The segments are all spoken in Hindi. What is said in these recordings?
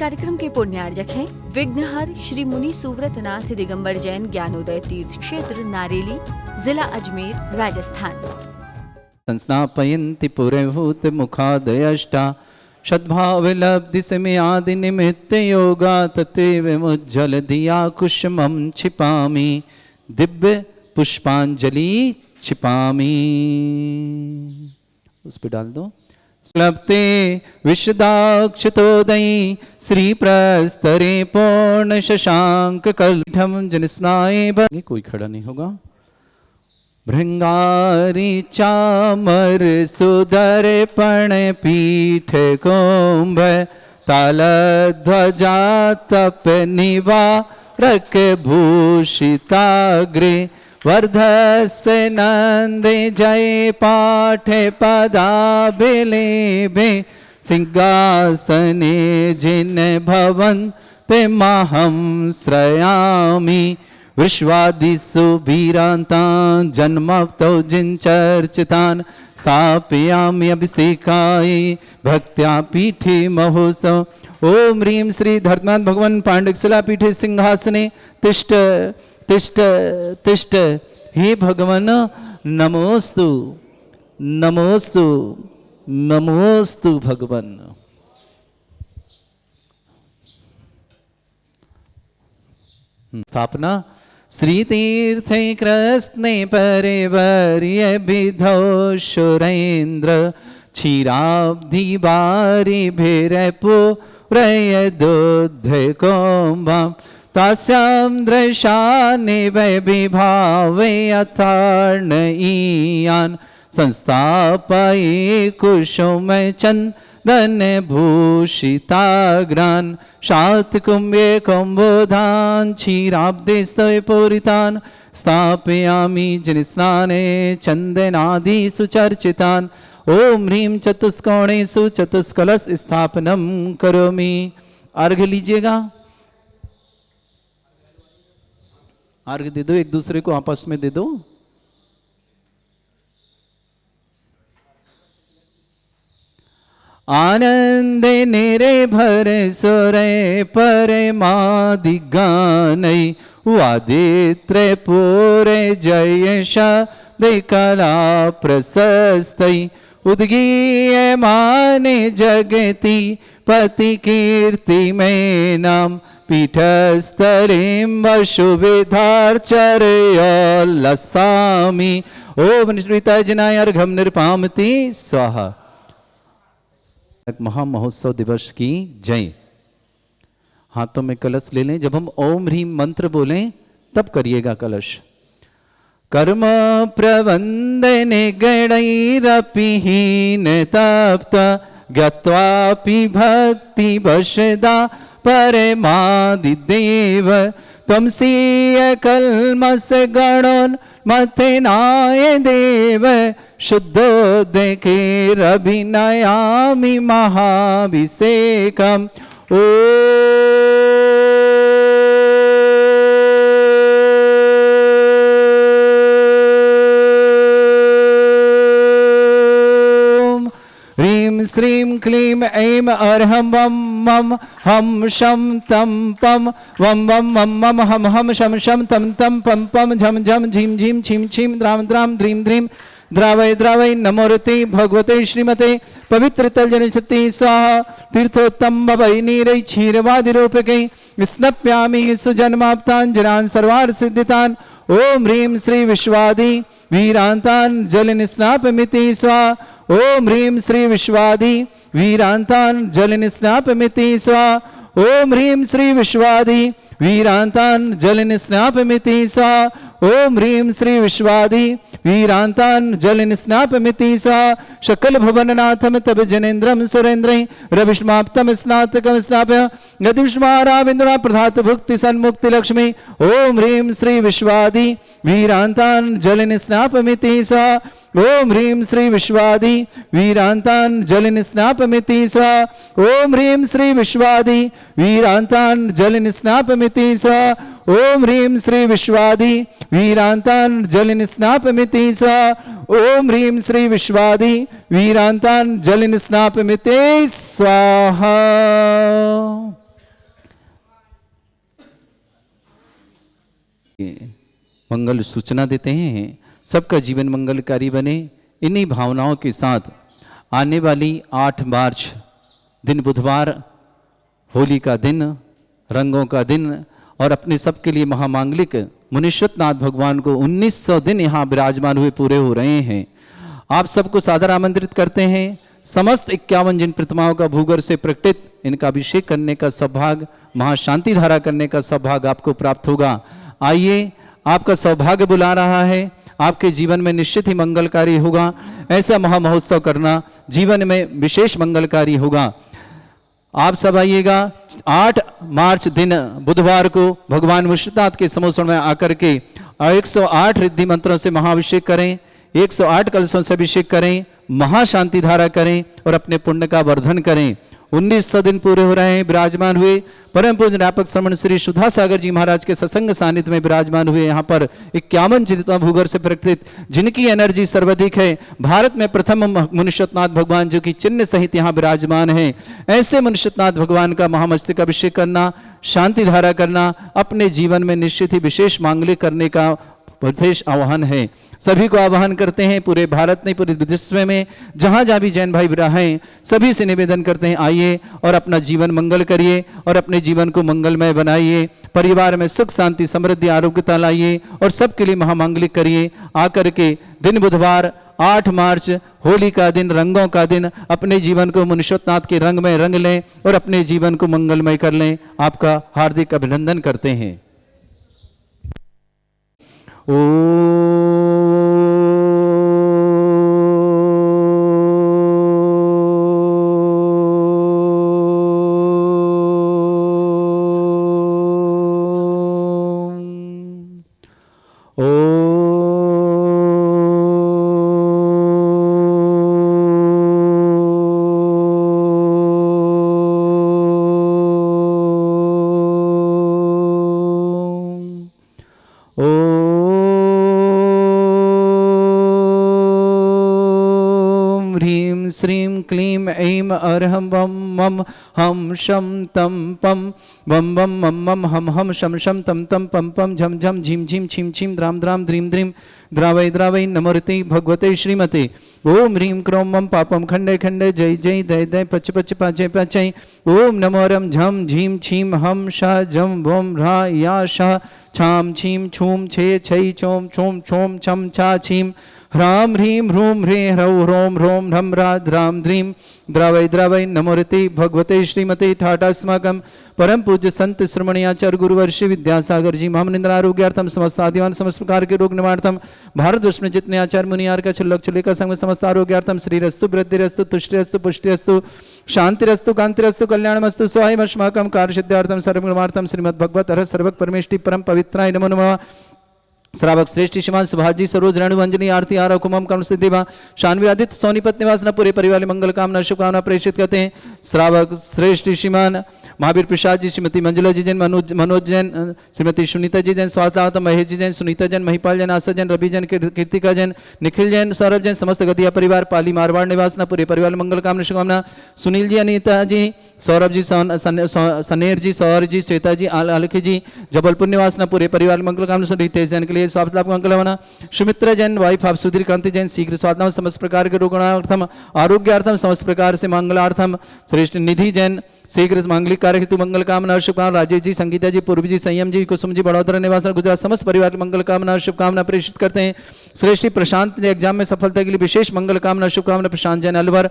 कार्यक्रम के पुण्यार्जक हैं विघ्नहर श्री मुनि सुव्रतनाथ दिगंबर जैन ज्ञानोदय तीर्थ क्षेत्र नारेली, जिला अजमेर, राजस्थान। संस्नापयन्ति पुरभूत मुखादयष्टा सद्भावलब्धि समयादि निमित्त योगा ततेव मुज्जल दिया कुसुमं छिपामि दिव्य पुष्पांजलि छिपामि। उस पे डाल दो। स्लप्ते विशदाक्षतोदयी श्री प्रस्तरे पूर्ण शशांक कलठम जनस्नाए भगे। कोई खड़ा नहीं होगा। भृंगारी चामर सुधर पण पीठ कुंभ ताल ध्वजा तप निवारक भूषिताग्रे वर्धस्य नंदे जय पाठ पदाभिलेभे सिंहासने जिन भवन ते महं श्रयामि विश्वादिषु वीरान्तान् जन्मवतो जिनचर्चितान् स्थापयामि अभिषेकाय भक्त्या पीठे महोत्सव। ओम ह्रीं श्री धर्मात् भगवान् पाण्डुकशिला पीठे सिंहासने तिष्ठ तिष्ठ तिष्ठ। हे भगवान नमोस्तु नमोस्तु नमोस्तु भगवान। स्थापना श्री तीर्थे कृष्णे परिवर्य विधौ सुरेन्द्र क्षीराब्धि बारी भिरपुरय दुग्ध कुंभम् तस्यां दृशानि वै विभावे अथार्णयीयान् संस्थापये कुसुम चन्दन भूषिताग्रान् शातकुम्भे कुम्भोधान् क्षीराब्धिस्तवे पूरितान् स्थापयामि जनस्नाने चन्दनादि सुचर्चितान्। ओम ह्रीं चतुष्कोणेषु चतुष्कलश स्थापनं करोमि। अर्घ्य लीजिएगा। अर्घ्य दे दो, एक दूसरे को आपस में दे दो। आनंद निर्भर सुरे परमादि गानै वादित्रे पूरे जय शब्द कला प्रशस्तै उद्गीयमाने जगति पति कीर्ति में नाम पीठस्थलीं वशुविधार्चर्योल्लसामि। ओम निष्पृताजनाय अर्घ्यं निर्पामति स्वाहा। महामहोत्सव दिवस की जय। हाथों में कलश ले लें। जब हम ओम ह्रीं मंत्र बोलें तब करिएगा कलश। कर्म प्रबंधने गणैरपि हीन तप्त ज्ञात्वापि भक्ति वशदा परमादिदेव त्वमसीय कल्मष गणोन्मथनाय देव शुद्धोदकेरभिनयामि महाभिषेकम्। ओ श्रीं क्लीं ऐं अर्हं वं मं हम शं तं पं वं वं मं मं हम हम शं शं तं तं पं पं झं झं झीं झीं छीं छीं द्रां द्रां द्रीं द्रीं द्रावय द्रावय नमोरते भगवते श्रीमते पवित्र तलजनिषति स्वाहा। तीर्थोत्तम भवै नीरै क्षीरवादिरूपकै स्नप्यामि सुजन्माप्तान् जनान् सर्वार्थ सिद्धितान्। ओम ह्रीं श्री विश्वादि वीरान्तान् जलनिस्नापमिति स्वाहा। ओम ह्रीं श्री विश्वादि वीरान्तान् जलनिस्नापमिति स्वाहा। ओम ह्रीं श्री विश्वादि वीरान्तान् जलनिस्नापमिति स्वाहा। ओम ह्रीं श्री विश्वादि वीरान्तान् जलनिस्नापमिति स्वाहा। सकल भुवननाथं तब जनेन्द्रं सुरेन्द्रं रविष्माप्तं स्नातकं स्नापय यदिष्माराविन्द्रा प्रधात भुक्ति सन्मुक्ति लक्ष्मी। ओम ह्रीं श्री विश्वादि वीरान्तान् जलनिस्नापमिति स्वाहा। ओम ह्रीं श्री विश्वादि वीरान्तान् जलनिस्नापमिति स्वाहा। ओम ह्रीं श्री विश्वादि वीरान्तान् जलनिस्नापमिति स्वाहा। ओम ह्रीं श्री विश्वादि वीरान्तान् जलनिस्नापमिति स्वाहा। ओम ह्रीं श्री विश्वादि वीरान्तान् जलनिस्नापमिति स्वाहा। मंगल सूचना देते हैं, सबका जीवन मंगलकारी बने। इन्हीं भावनाओं के साथ आने वाली 8 मार्च दिन बुधवार, होली का दिन, रंगों का दिन और अपने सबके लिए महामांगलिक मुनीश्वरनाथ भगवान को 1900 दिन यहाँ विराजमान हुए पूरे हो रहे हैं। आप सबको सादर आमंत्रित करते हैं। समस्त 51 जिन प्रतिमाओं का भूगर से प्रकटित इनका अभिषेक करने का सौभाग्य, महाशांति धारा करने का सौभाग्य आपको प्राप्त होगा। आइए, आपका सौभाग्य बुला रहा है। आपके जीवन में निश्चित ही मंगलकारी होगा। ऐसा महामहोत्सव करना जीवन में विशेष मंगलकारी होगा। आप सब आइएगा। 8 मार्च दिन बुधवार को भगवान विष्णुनाथ के समोसण में आकर के 108 रिद्धि मंत्रों से महाअभिषेक करें, 108 कलशों से अभिषेक करें, महाशांति धारा करें और अपने पुण्य का वर्धन करें। 1900 दिन पूरे हो रहे हैं विराजमान हुए। परम पूज्य व्यापक श्रमण श्री सुधा सागर जी महाराज के सत्संग सानिध्य में विराजमान हुए। यहाँ पर 51 जितना भूगर से प्रकृत जिनकी एनर्जी सर्वाधिक है, भारत में प्रथम मुनीश्वरनाथ भगवान जो कि चिन्ह सहित यहाँ विराजमान है, ऐसे मुनीश्वरनाथ भगवान का महामस्तक अभिषेक करना, शांति धारा करना, अपने जीवन में निश्चित ही विशेष मांगलिक करने का विशेष आह्वान है। सभी को आह्वान करते हैं, पूरे भारत में, पूरे विश्व में जहाँ जहाँ भी जैन भाई हैं, सभी से निवेदन करते हैं, आइए और अपना जीवन मंगल करिए और अपने जीवन को मंगलमय बनाइए। परिवार में सुख शांति समृद्धि आरोग्यता लाइए और सबके लिए महामांगलिक करिए। आकर के दिन बुधवार 8 मार्च होली का दिन, रंगों का दिन, अपने जीवन को मुनीश्वरनाथ के रंग में रंग लें और अपने जीवन को मंगलमय कर लें। आपका हार्दिक अभिनंदन करते हैं। श्रीं क्लीं ऐं अर्हं वं मं हम शं तं पं वं वं मं मं हम हम शं शं तं तं पं पं झं झं झीं झीं छीं छीं द्रां द्रां द्रीं द्रीं द्रावै द्रावै नमोर्ते भगवते श्रीमते। ओम ह्रीं क्रों मं पापं खण्डे खण्डे जय जय दय दय पच पच पाचय पाचय। ओम नमो रं झं झीं छीं हम शा झं वं ह्रा या शा छां छीं छूं छे छै चों छों छों छं छा छीं ह्रां ह्रीं ह्रूं ह्रें ह्रौं ह्रों ह्रों ह्रं ह्रा द्रां द्रीं द्रावै द्रावै नमोर्ते भगवते श्रीमते। ठाटास्माकं परम पूज्य संत श्रमणी आचार्य गुरुवर्षि विद्यासागर जी महामनिंद्र आरोग्यार्थम समस्त आदिवान समस्त प्रकार के रोग निवारणार्थम भारतवर्ष में जितने आचार्य मुनियार का छुल्लक छुल्लिका संग समस्त आरोग्यार्थम श्रीरस्तु वृद्धिरस्तु तुष्टिरस्तु पुष्टिरस्तु शांतिरस्तु कांतिरस्तु कल्याणमस्तु स्वाहायमस्माकं कार्यसिद्ध्यार्थम सर्वगुणार्थम श्रीमद् भगवत अरहत सर्वक परमेष्टि परम पवित्राय नमो नमः। श्रावक श्रेष्ठ श्रीमान सुभाजी सरोज रेणु अंजनी आरती आरा कुमम कर्म सिद्धिवा शान्वी आदित्य सोनीपत निवास न पूरे परिवार मंगल कामना शुभकामना प्रेषित करते हैं। श्रावक श्रेष्ठ श्रीमान महावीर प्रसाद जी, श्रीमती मंजुला जी जैन, मनोज जैन, श्रीमती सुनीता जी जैन, स्वास्थ्य महेश जी जैन, सुनीता जैन, महिपाल जैन, आशा जैन, रवि जैन, कीर्तिका जैन, निखिल जैन, सौरभ जैन, समस्त गदिया परिवार पाली मारवाड़ निवास न पूरे परिवार मंगल कामना शुभकामना। सुनील जी, अनीता जी, सौरभ जी, सनेर जी, सौर जी, श्वेता जी, आलखी जी, जबलपुर निवास न पूरे परिवार मंगल कामना। रितेश जैन के लिए स्वास्थ्य लाभ मंगल होना। सुमित्रा जैन वाइफ ऑफ सुधीर कांति जैन शीघ्र स्वास्थ्य समस्त प्रकार के रोगणार्थम आरोग्यार्थम समस्त प्रकार से मंगलार्थम। श्रेष्ठ निधि जैन शीघ्र मांगलिक कार्य हेतु मंगल कामना शुभकामना। राजेश जी, संगीता जी, पूर्व जी, संयम जी, कुसुम जी, बड़ौदा निवास गुजरात समस्त परिवार की मंगल कामना शुभकामना प्रेषित करते हैं। श्रेष्ठ प्रशांत एग्जाम में सफलता के लिए विशेष मंगल कामना शुभकामना। प्रशांत जैन अलवर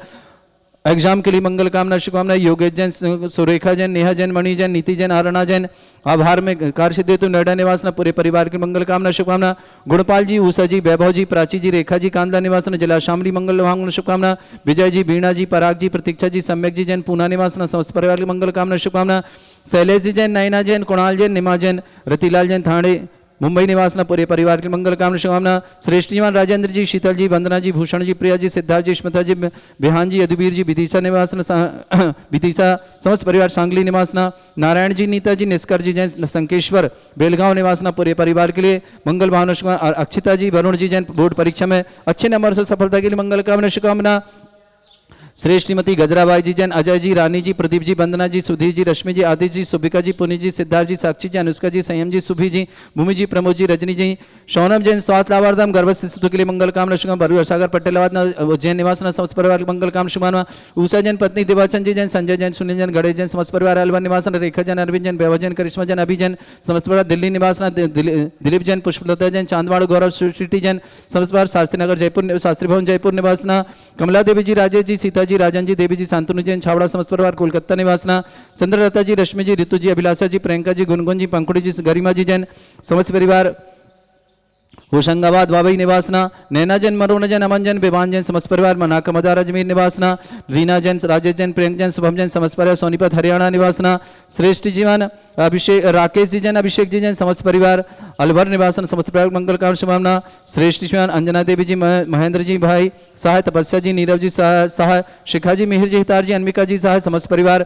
एग्जाम के लिए मंगल कामना शुभकामना। योगेश जैन, सुरेखा जैन, नेहा जैन, मणि जैन, नीति जैन, आरणा जैन आभार में कार्य सिद्धि हेतु नोएडा निवास न पूरे परिवार की मंगल कामना शुभकामना। गुणपाल जी, उषा जी, वैभव जी, प्राची जी, रेखा जी, कांदला निवास न जिला शामली मंगल वांगल शुभकामना। विजय जी, बीणा जी, पराग जी, प्रतीक्षा जी, सम्यक जी जैन पूना निवास न समस्त परिवार की मंगल कामना शुभकामना। शैलेश जी जैन, नैना जैन, कुणाल जैन, निमा जैन, रतिलाल जैन, थाणे मुंबई निवास न पूरे परिवार की मंगल कामना शुभकामना। श्रेष्ठीमान राजेंद्र जी, शीतल जी, वंदना जी, भूषण जी, प्रिया जी, सिद्धार्थ जी, स्मिता जी, बिहान जी, यदुवीर जी, विदिशा निवास न विदिशा समस्त परिवार सांगली निवास न। नारायण जी, नीता जी, निष्कर जी जैन संकेश्वर बेलगांव निवास न पूरे परिवार के लिए मंगल भावना शुभकामना। अक्षिता जी, वरुण जी जैन बोर्ड परीक्षा में अच्छे नंबर से सफलता के लिए मंगल कामना शुभकामना। श्रेष्ठीमती गजराबाई जी जैन, अजय जी, रानी जी, प्रदीप जी, वंदना जी, सुधीर जी, रश्मि जी, आदित्य जी, सुबिका जी, पुनी जी, सिद्धार्थ जी, साक्षी जी, अनुष्का जी, संयम जी, सुभी जी, भूमि जी, प्रमोद जी, रजनी जी, शौनम जैन, स्वात लावार्धम गर्भस्थ शिशु के लिए मंगल कामना शुभम, भरू सागर पटेलावाद उज्जैन निवासना समस्त परिवार के मंगल काम शुभान, उषा जैन पत्नी देवाचंद जी जैन, संजय जैन, सुनील जैन, गणेश जैन समस्त परिवार अलवर निवासन, रेखा जैन, अरविंद जैन, वैभव जैन, करिश्मा जैन, अभी जैन समस्त परिवार दिल्ली निवासना, दिलीप जैन, पुष्पलता जैन, चांदवाड़ गौरव सिटी जैन समस्त परिवार, शास्त्री नगर जयपुर, शास्त्री भवन जयपुर निवासना, कमला देवी जी, राजेश जी, सीता जी, राजन जी, देवी जी, शांतनु जैन, छावड़ा समस्त परिवार कोलकाता निवासना, चंद्रलता जी, रश्मि जी, ऋतु जी, अभिलाषा जी, प्रियंका जी, गुनगुन जी, पंकुड़ी जी, गरिमा जी जैन समस्त परिवार, होशंगाबाद वाबई निवासना, नैना जैन, मरोन जैन, अमन जैन, विवान जैन समस्त परिवार, मनाका मदार अजमेर निवासना, रीना जैन, राजेश जैन, प्रियंक जैन, शुभम जैन समस्त परिवार, सोनीपत हरियाणा निवासना, श्रेष्ठ जीवन अभिषेक, राकेश जी जैन, अभिषेक जी जैन समस्त परिवार, अलवर निवासन समस्त परिवार मंगल काम शुभकामना, श्रेष्ठ जीवन अंजना देवी जी, महेंद्र जी भाई सहाय, तपस्या जी, नीरव जी सहाय, शिखा जी, मिहिर जी, हितार जी, अन्विका जी सहाय समस्त परिवार,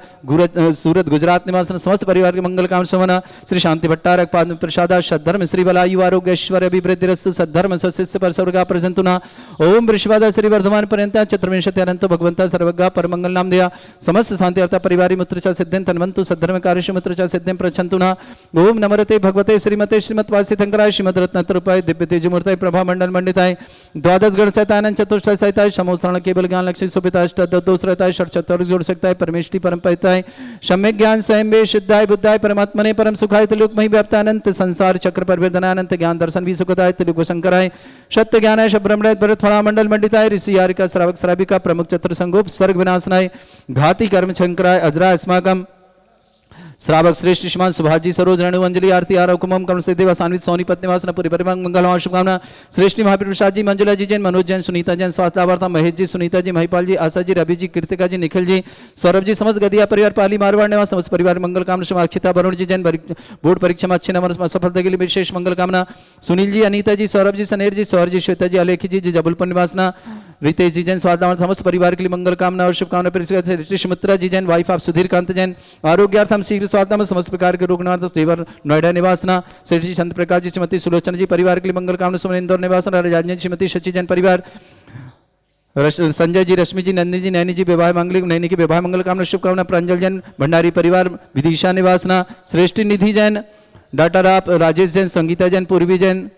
सूरत गुजरात निवासन समस्त परिवार के मंगल काम शुभकामना, श्री शांति भट्टारक पाद प्रसादा सद्धर्म श्री बलायु आरोग्य ऐश्वर्य अभिवृद्धिरस्तु सद्धर्म सशिष्य पर सर्वगा प्रसंतुना ओम वृषभादा श्री वर्धमान पर्यंता चतुर्विंशति अनंतो भगवंता सर्वगा परमंगल नाम दिया समस्त शांति अर्था परिवारी मुत्र च सिद्धिं तन्वन्तु सद्धर्म कार्यशु मुत्र च सिद्धिं प्रच्छन्तुना ओम नमरते भगवते श्रीमते श्रीमत् वासितंकराय श्रीमद रत्नतरूपाय दिव्य तेजमूर्ताय प्रभा मंडल मंडिताय द्वादश गण सहितानंद चतुष्टय सहिताय समोसरण केवल ज्ञान लक्ष्मी सुपिता अष्टदोषरताय षट चतुर्थ जोड़ सकताय परमेष्टि परम परिताय सम्यक ज्ञान स्वयं वे सिद्धाय बुद्धाय परमात्मने परम सुखाय त्रिलोकमयी व्याप्तानंत संसार चक्र परिवर्तनानंत ज्ञान दर्शन भी सुखदाय त्रिलोक शंकराय सत्य ज्ञानाय ब्रह्मणय भरत फला मंडल मंडिताय ऋषि यारिका श्रावक श्राविका प्रमुख चतुर संगोप सर्ग विनाशनाय घाती कर्म शंकराय अजरा अस्माकम श्रावक श्रेष्ठ श्रीमान सुभाजी सरोज रेणु अंजलि आरती आरव कुमम कर्ण से देवा सान्वित सोनीपत निवासन पूरी परिवार मंगल शुभकामना श्रेष्ठी महावीर प्रसाद जी मंजुला जी जैन मनोज जैन सुनीता जैन स्वास्थ्य लाभार्था महेश जी सुनीता जी महिपाल जी आशा जी रवि जी कृतिका जी निखिल जी सौरभ जी समस्त गदिया परिवार पाली मारवाड़ निवास समस्त परिवार मंगल कामना शुभ अक्षिता वरुण जी जैन बोर्ड परीक्षा में अच्छे नंबर सफलता के लिए विशेष मंगल कामना सुनील जी अनीता जी सौरभ जी सनेर जी सौर जी श्वेता जी अलेखी जी जबलपुर निवासना रितेश जी जैन स्वास्थ्य समस्त परिवार के लिए मंगल कामना और शुभकामना ऋषि मित्रा जी जैन वाइफ ऑफ सुधीर कांत जैन आरोग्यार्थम शीघ्र स्वास्थ्य समस्त प्रकार के रोगनाथ देवर नोएडा निवासना श्री चंद्र प्रकाश जी श्रीमती सुलोचना जी परिवार के लिए मंगल कामना सुमन इंदौर निवासना राजन श्रीमती शची जैन परिवार संजय जी रश्मि जी नंदी जी नैनी जी विवाह मंगलिक नैनी की विवाह मंगल कामना शुभकामना प्रांजल जैन भंडारी परिवार विदिशा निवासना श्रेष्ठी निधि जैन डाटा राप राजेश जैन संगीता जैन पूर्वी जैन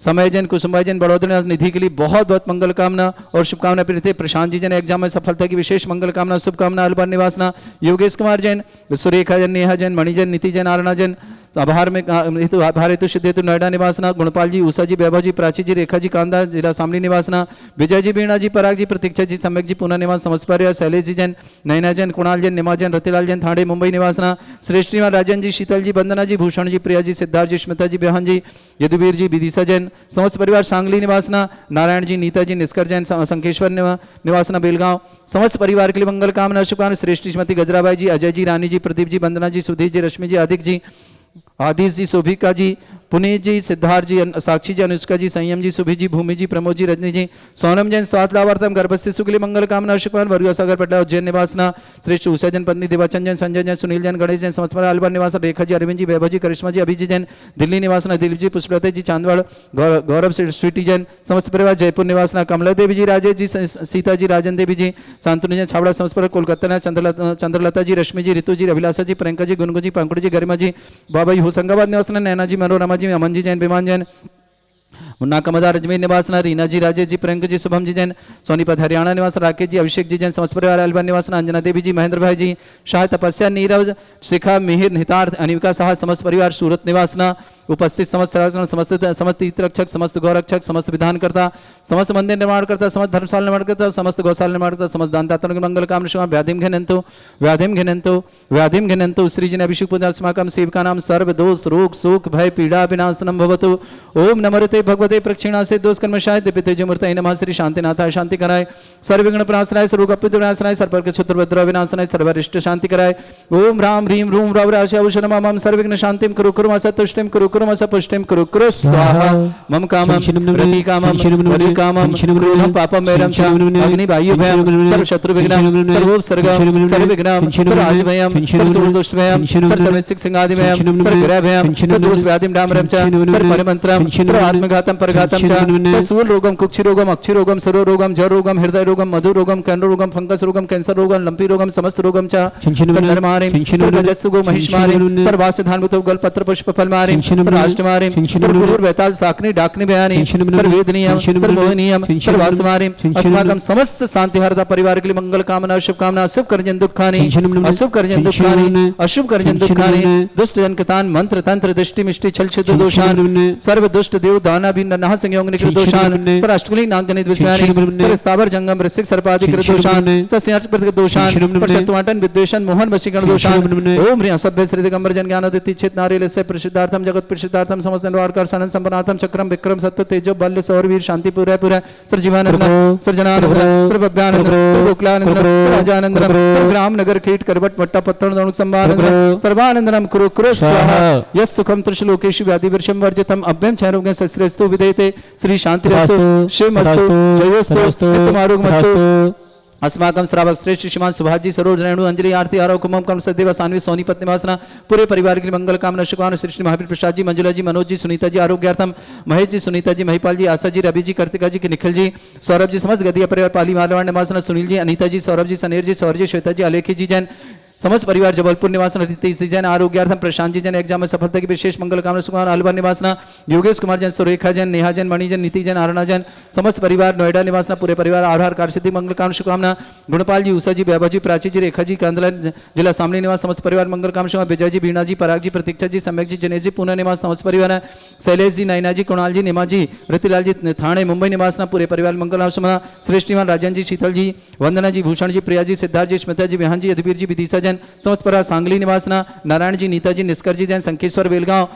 समय जैन कुसुमबाई जैन बड़ौदा निधि के लिए बहुत बहुत मंगल कामना और शुभकामना प्रीति प्रशांत जी जैन एग्जाम में सफलता की विशेष मंगल कामना शुभकामना अलवर निवासना योगेश कुमार जैन सुरेखा जैन नेहा जैन मणि जैन नीति जैन आरणा जैन आभार में आभार हेतु सिद्ध हेतु नोएडा निवासना गुणपाल जी उषा जी वैभव जी प्राची जी रेखा जी कांदा जिला शामली निवासना विजय जी बीणा जी पराग जी प्रतीक्षा जी सम्यक जी पुना निवास समस्त परिवार शैलेश जी जैन नैना जैन कुणाल जैन निमा जैन रतिलाल जैन थाने मुंबई निवासना श्रेष्ठी राजन जी शीतल जी वंदना जी भूषण जी प्रिया जी सिद्धार्थ जी स्मिता जी बेहन जी यदुवीर जी विदिशा जैन समस्त परिवार सांगली निवासना नारायण जी नीता जी निष्कर जैन संकेश्वर निवासना बेलगांव समस्त परिवार के लिए मंगल कामना शुभकामना श्रेष्ठ श्रीमती गजराबाई जी अजय जी रानी जी प्रदीप जी वंदना जी सुधीर जी रश्मि जी आदिक जी आदिश जी शोभिका जी पुनीत जी सिद्धार्थ जी साक्षी जी अनुष्का जी संयम जी सुभी जी भूमि जी प्रमोद जी रजनी जी सोनम जैन स्वास्थ्य लाभार्थम गर्भस्थ शिशु के लिए मंगल कामना शुभकामना वरुआ सागर पटना उज्जैन निवासना श्रेष्ठ उषा जैन पत्नी देवाचंद जैन संजय जैन सुनील जैन गणेश जैन समस्त अलवर निवास रेखा जी अरविंद जी वैभव जी करिश्मा जी अभिजी जैन दिल्ली निवासना दिलीप जी पुष्पलता जी चांदवाड़ गौरव स्वीटी जैन समस्त परिवार जयपुर निवासना कमला देवी जी राजेश जी सीता जी राजन देवी जी शांतनु जैन छावड़ा समस्त परिवार कोलकाता चंद्रलता जी रश्मि जी ऋतु जी अभिलाषा जी प्रियंका जी गुनगुन जी पंकुड़ी जी गरिमा जी बाबा जी होशंगाबाद निवासना नैना जी मनोरमा जी अमन जी जैन विमान जैन मुन्ना कमदार अजमेर निवासना रीना जी राजेश जी प्रियंक जी शुभम जी जैन सोनीपत हरियाणा निवास राकेश जी अभिषेक जी जैन समस्त परिवार अलवर निवासना अंजना देवी जी महेंद्र भाई जी शाह तपस्या नीरव शिखा मिहिर हितार्थ अनिविका साहा समस्त परिवार सूरत निवासना उपस्थित समस्त तीर्थरक्षक समस्त गौरक्षक समस्त विधानकर्ता समस्त मंदिर निर्माणकर्ता समस्त धर्मशाला निर्माणकर्ता समस्त गौशाला निर्माणकर्ता समस्त दानदाताओं के मंगल कामना शुभ व्याधिम घिनंतु श्री जी ने अभिषेक पूजा अस्माकं सेवका नाम सर्व दोष रोग शोक भय पीड़ा विनाशनम भवतु ओम नमोते भगवते प्रक्षिणा से दोष कर्मशाय दिव्य तेजमूर्तये नमः श्री शांतिनाथाय शांति कराय सर्वविघ्न प्रणाशनाय सर्वकपित विनाशनाय सर्ववर्ग क्षुद्रभद्र विनाशनाय सर्वरिष्ट शांति कराय ओम राम ह्रीम रूम रव राशि अवशनम मम सर्वविघ्न शांतिम कुरु कुरु असतुष्टिम कुरु कुरुमस पुष्टिं कुरु कुरु स्वाहा मम कामं प्रति कामं वरि कामं क्रोधं पापं वैरं च अग्नि वायु भयं सर्व शत्रु विघ्नं सर्वोपसर्गं सर्व विघ्नं सर्व आजभयं सर्व दुष्ट भयं सर्व सर्वसिक सिंहादि भयं सर्व ग्रह भयं सर्व दोष व्याधिं डामरं च सर्व परिमंत्रं सर्व आत्मघातं परघातं च सूल रोगं कुक्षि रोगं अक्षि रोगं सर्व रोगं जर रोगं हृदय रोगं मधु रोगं कर्ण रोगं फंगस रोगं कैंसर रोगं लंपी रोगं समस्त रोगं च नरमारिं सर्व जस्सुगो महिष्मारिं सर्व आस्यधानभूतो गलपत्र पुष्प फलमारिं सर्व अष्टमारिं सर्व गुरुर वेताल साकनी डाकनी बयानी सर्व वेदनीयं सर्व मोहनीयं सर्व आसमारिं अस्माकं समस्त शांतिहारदा परिवार के लिए मंगल कामना शुभ कामना शुभ कर्जन दुखानि अशुभ कर्जन दुखानि अशुभ कर्जन दुखानि दुष्ट जनकतान मंत्र तंत्र दृष्टि मिष्टि छल छिद्र दोषान सर्व दुष्ट देव दाना भी नह संयोग निकृत दोषान सर अष्टकुली नागजनित विस्मयानि सर स्थावर जंगम ऋषिक सर्पादि कृत दोषान सस्याच कृत दोषान परशत्वाटन विद्वेषण मोहन वशीकरण दोषान ओम ह्रीं सभ्य श्री दिगंबर जन ज्ञान दिति चित नारी से प्रसिद्धार्थम जगत प्रसिद्धार्थम समस्त निवारकर सनन संपन्नार्थम चक्रम विक्रम सत्य तेजो बल्य सौर वीर शांति पूरा पूरा sir Jivanand sir Jananand sir Bhavyanand sir Gokulanand sir Ajanand sir ग्राम नगर कीट करवट मट्टा पत्तन दौणुक संभानंद सर्वानंदनम कुरु कुरु स्वाहा यस सुखम त्रिशलोकेषु व्याधि वर्षम वर्जितम अभ्यम क्षयरोगं शस्त्रेस्तु विदेते श्री शांतिरस्तु शिवमस्तु जयोस्तु नित्यमारोग्यमस्तु अस्माकं श्रावक श्रेष्ठ श्रीमान सुभाष जी सरोज रेणु अंजलि आरती आरव कुमम कम सदेव सान्वी सोनीपत निवासना पूरे परिवार के लिए मंगल कामना शुभकामना श्री श्री महावीर प्रसाद जी मंजुला जी मनोज जी सुनीता जी आरोग्यार्थम महेश जी सुनीता जी महिपाल जी आशा जी रवि जी कार्तिका जी निखिल जी सौरभ जी समस्त गदिया परिवार पाली मारवाड़ निवासना सुनील जी अनीता जी सौरभ जी सनेर जी सौर जी श्वेता जी अलेखी जी जैन समस्त परिवार जबलपुर निवासन रीति जैन आरोग्यार्थम प्रशांत जी जैन एग्जाम में सफलता की विशेष मंगल कामना सुखकामना अलवर निवासना योगेश कुमार जैन सुरेखा जैन नेहा जैन मणि जैन नीति जैन आरणा जैन समस्त परिवार नोएडा निवासना पूरे परिवार आधार कार्ड सिद्धि मंगल कामना शुभकामना गुणपाल जी उषा जी वैभव जी प्राची जी रेखा जी कांदलन जिला सामने निवास समस्त परिवार मंगल कामना शुभ विजय जी बीणा जी पराग जी प्रतीक्षा जी सम्यक जी जनेश जी पुणे निवास समस्त परिवार शैलेश जी नैना जी कुणाल जी निमा जी रतिलाल जी थाने मुंबई निवासना पूरे परिवार मंगल कामना श्रेष्ठ राजन जी शीतल जी वंदना जी भूषण जी प्रिया जी सिद्धार्थ जी स्मिता जी विहान जी अधवीर जी विदिशा जैन समस्त परिवार सांगली निवासना नारायण जी नीता जी निष्कर जी जैन संकेश्वर बेलगांव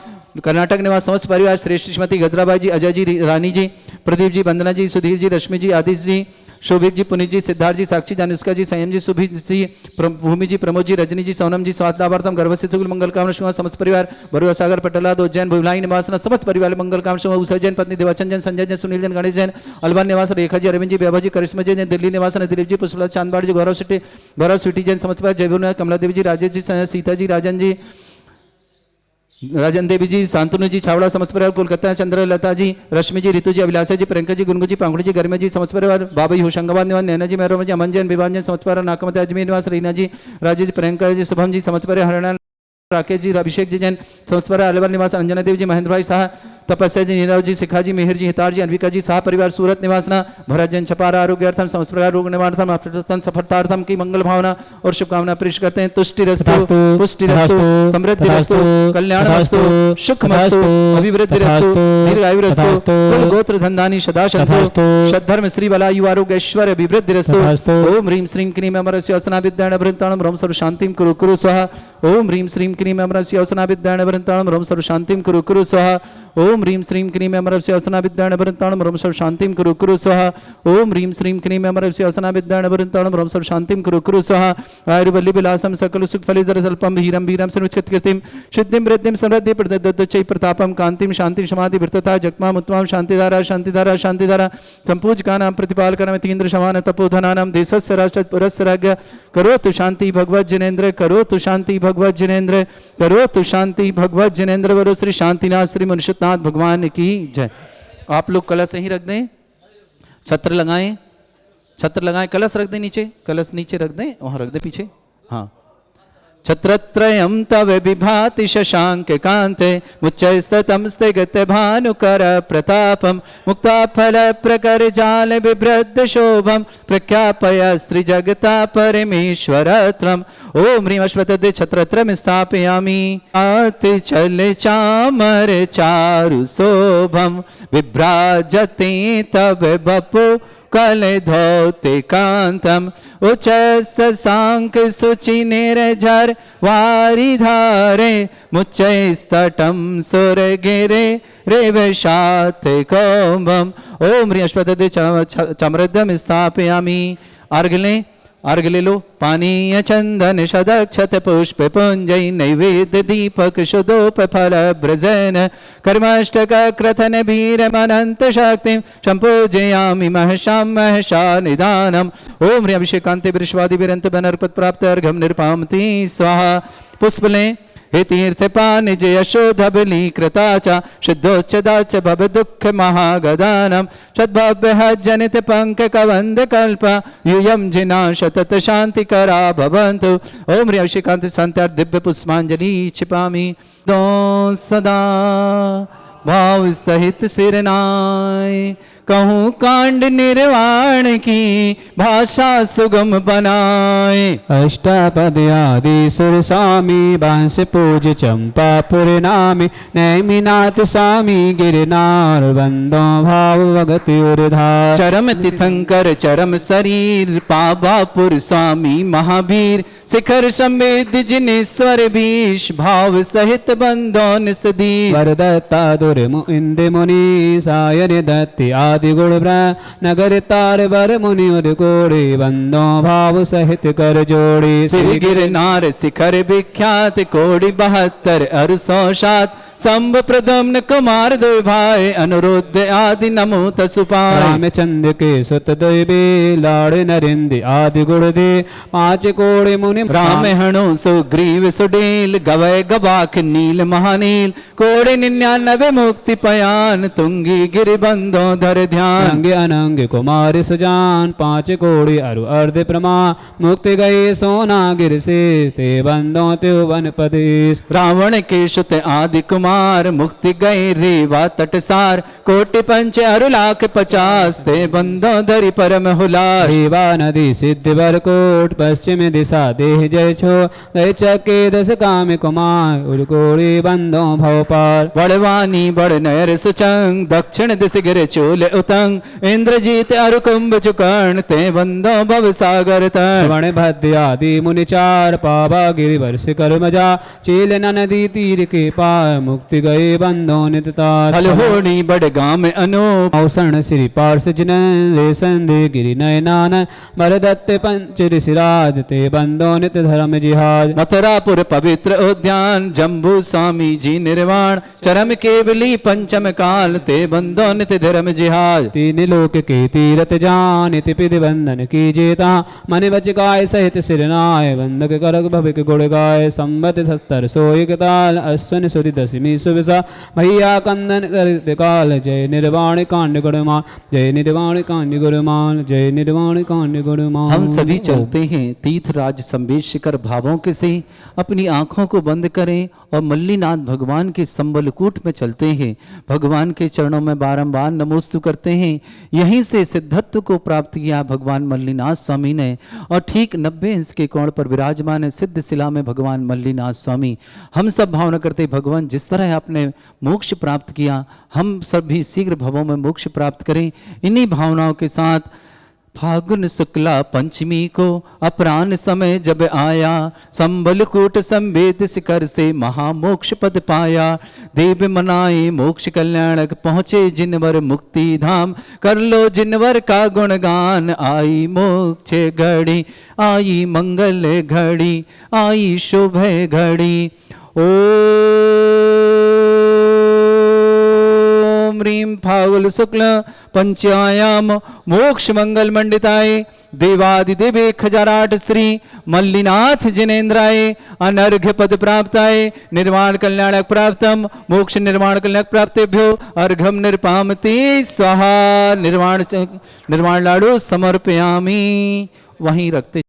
कर्नाटक निवास समस्त परिवार श्रेष्ठ श्रीमती गजराबाई जी अजय जी रानी जी प्रदीप जी वंदना जी सुधीर जी रश्मि जी आदिश जी शोभिक जी पुनीत जी सिद्धार्थ जी साक्षी जानुष्का जी संयम जी सुभी जी भूमि जी प्रमोद जी रजनी जी सोनम जी स्वास्थ्यार्थम गर्भ से सुगुल मंगल कामना शुभ समस्त परिवार बरुआ सागर पटला उज्जैन भुलाई निवासना समस्त परिवार मंगल कामना शुभ उषा जैन पत्नी देवाचंद जैन संजय जैन सुनील जैन गणेश जैन अलवर निवास रेखा जी अरविंद जी वैभव जी करिश्मा जी जैन दिल्ली निवासन दिलीप जी पुष्पलता चांदबाड़ जी गौरव सिटी जैन समस्त परिवार जयपुर कमला देवी जी राजेश जी सीता जी राजन देवी जी शांतनु जी छावड़ा समस्त परिवार कोलकाता चंद्र लता जी रश्मि जी ऋतु जी अभिलाषा जी प्रियंका जी गुनगु जी पांगुड़ी जी गर्मे जी समस्त परिवार बाबा होशंगाबाद निवास नैना जी मैरोम जी अमन जैन विवान जैन समस्त परिवार नाकमत अजमेर निवास रीना जी राजेश जी प्रियंका जी शुभम जी समस्त परिवार हरियाणा राकेश जी अभिषेक जी जैन समस्त परिवार अलवर निवास अंजना देवी जी महेंद्र भाई शाह तपस्या जी नीरव जी शिखा जी मेहर जी हितार जी अन्विका जी शाह परिवार सूरत निवासना भरत जैन छपारा आरोग्यार्थम समस्त प्रकार रोग निवारणार्थम अपने सफलतार्थम की मंगल भावना और शुभकामना पेश करते हैं तुष्टि रस्तु पुष्टि रस्तु समृद्धि रस्तु कल्याण रस्तु सुख मस्तु अभिवृद्धि रस्तु दीर्घायु रस्तु कुल गोत्र धनधानी सदा शतु सद्धर्म श्री वलायु आरोग्य ऐश्वर्य अभिवृद्धि रस्तु ओम ह्रीं श्रीं क्रीम अमरस्य असना विद्याण भृताणम रोम सर्व शांतिम कुरु कुरु स्वाहा ओम ह्रीं श्रीं क्रीम अमरस्य असना विद्याण भृताणम रोम सर्व शांतिम कुरु कुरु स्वाहा ओम ह्रीं श्रीं क्रीम अमरस्य असना विद्याण भृताणम रोम सर्व शांतिम कुरु कुरु स्वाहा ओम ह्रीं श्रीं क्रीम अमरस्य असना विद्याण भृताणम रोम सर्व शांतिम कुरु कुरु स्वाहा आयुर्वल्ली विलासम सकल सुख फले जर स्वल्पम हीरम वीरम सर्वचित कृतिम सिद्धिम वृद्धिम समृद्धि प्रदत्तचै प्रतापम कांतिम शांति समाधि वृत्तता जगमाम उत्तमम शांतिधारा शांतिधारा शांतिधारा संपूजकानां प्रतिपालकरम तीन्द्र समान तपोधनानां देशस्य राष्ट्र पुरस्य राज्ञ करोतु शांति भगवत जिनेन्द्र करोतु शांति भगवत जिनेन्द्र करोतु शांति भगवत जिनेन्द्र वरो श्री शांतिनाथ श्री मुनिषतनाथ भगवान की जय। आप लोग कलश यहीं रख दें, छत्र लगाएं, छत्र लगाएं, कलश रख दें नीचे, कलश नीचे रख दें, वहां रख दें पीछे। हाँ, छत्रत्रयं तव विभाति शशांक कांते मुच्चैस्ततं स्थिगत भानुकर प्रतापं मुक्ताफल प्रकर जाल बिभ्रद्ध शोभं प्रख्यापय स्त्रिजगता परमेश्वरत्रम् ओम ह्रीं अश्वत्थ छत्रत्रं स्थापयामि आति चल चामर चारु शोभं विभ्राजते तव बपु कल धौते कांतम उच्च सांक सुचि निर्झर वारी धारे मुच्चैस्तटम सुर गिरे रेवशात कौम्भम ओम ह्रीं अश्वत्थ चमृद्धम स्थापयामि। अर्घ लें अर्घ ले लो। पानीय चंदन सदक्षत पुष्प पुंजय नैवेद्य दीपक शुद्धोप फल ब्रजन कर्माष्टक क्रथन वीरमनंत शक्ति संपूजयामि महशाम महशा निदानम। ओम ह्रीं अभिषेकांते विश्वादि विरंत बनर्पत प्राप्त अर्घम निर्पामति स्वाहा। पुष्प लें। हे तीर्थपान जय यशोधबली कृता च शुद्धोच्चदा च भव दुःख महागदानम सद्भव्य जनित पंक कवंद कल्प यूयम जिना शतत शांति करा भवन्तु। ओम ह्रीं अभिषेकांत संत्यार दिव्य पुष्पांजलि छिपामि दो सदा भाव सहित सिरनाय कहूँ कांड निर्वाण की भाषा सुगम बनाए। अष्टापद आदि सुर स्वामी बांस पूज चंपापुर नामी नैमिनाथ स्वामी गिरनार बंदो भाव भगत उर्धार। चरम तीर्थंकर चरम शरीर पावापुर स्वामी महावीर शिखर संवेद जिनेश्वर भीष भाव सहित बंदोन सदीश। वरदत्ता दुर् इंद मुनि सायन दत्ति आदि गुण नगर तार बर मुनि उद कोड़े बंदो भाव सहित कर जोड़े। श्री गिरनार शिखर विख्यात कोटि 72 अरु 107 संभ प्रदम्न कुमार दो भाई अनुरुद्ध आदि नमो तसुपाय। रामचंद्र के सुत दैवे लाड़ नरेंद्र आदि गुण दे 5 कोड़े मुनि राम हणु सुग्रीव सुडील गवय गवाख नील महानील कोड़े 99 मुक्ति पयान तुंगी गिरिबंधो धर ध्यान। अंग अनंग कुमार सुजान 5 कोड़े अरु अर्ध प्रमा मुक्ति गए सोना गिर से ते बंदो त्यो वन पदेश। रावण के सुत आदि कुमार मुक्ति गए रेवा तटसार कोटि 5 अरु लाख 50 ते बंदो धरि परम हुलार। रेवा नदी सिद्ध वर कोट पश्चिम दिशा देह जय छो गए चके 10 काम कुमार उड़कोड़ी बंदो भव पार। बड़वानी बड़ नयर सुचंग दक्षिण दिश गिर चोल उतंग इंद्रजीत अरु कुंभ चुकर्ण ते बंदो भव सागर तन। श्रवण भद्र आदि मुनि 4 पावा गिरि वर्ष कर मजा चील नदी तीर के पार मुक्ति गए बंदो नित तार। फल होनी बड़ गाम अनूप औसण श्री पार्श जिन रे संधि गिरि नयनान भरदत्त पंच ऋषिराज ते बंदो नित धर्म जिहाज। मथुरापुर पवित्र उद्यान जम्बू स्वामी जी निर्वाण चरम केवली पंचम काल ते बंदो नित धर्म जिहाज। 3 लोक के तीरथ जान इति पिधि बंधन की जेता मन बच गाय सहित सिरनाय बंधक करक भविक गुण गाय। संबत 70 सोईक ताल अश्विन सुदी दशमी सुविसा भैया कंदन कर काल जय निर्वाण कांड गुणमान जय निर्वाण कांड गुणमान जय निर्वाण कांड गुणमान। हम सभी चलते हैं तीर्थराज संवेद शिखर भावों के से अपनी आंखों को बंद करें और मल्लीनाथ भगवान के संबलकूट में चलते हैं। भगवान के चरणों में बारंबार नमोस्तु करते हैं। यहीं से सिद्धत्व को प्राप्त किया भगवान मल्लीनाथ स्वामी ने और ठीक 90 इंच के कोण पर विराजमान है सिद्ध शिला में भगवान मल्लीनाथ स्वामी। हम सब भावना करते भगवान जिस तरह आपने मोक्ष प्राप्त किया हम सब भी शीघ्र भवों में मोक्ष प्राप्त करें। इन्हीं भावनाओं के साथ फागुन शुक्ला पंचमी को अपराह्न समय जब आया संबलकूट संवेद शिखर से महामोक्ष पद पाया। देव मनाए मोक्ष कल्याणक पहुँचे जिनवर मुक्ति धाम कर लो जिनवर का गुणगान। आई मोक्ष घड़ी आई मंगल घड़ी आई शुभ घड़ी। ओम ह्रीं फागुन शुक्ल पंचायाम मोक्ष मंगल मंडिताय देवादिदेवे खजाराट श्री मल्लीनाथ जिनेन्द्राय अनर्घ्य पद प्राप्ताय निर्वाण कल्याणक प्राप्तम मोक्ष निर्वाण कल्याणक प्राप्तेभ्यो अर्घम निर्पामति स्वाहा। निर्वाण लाडू समर्पयामि। वहीं रखते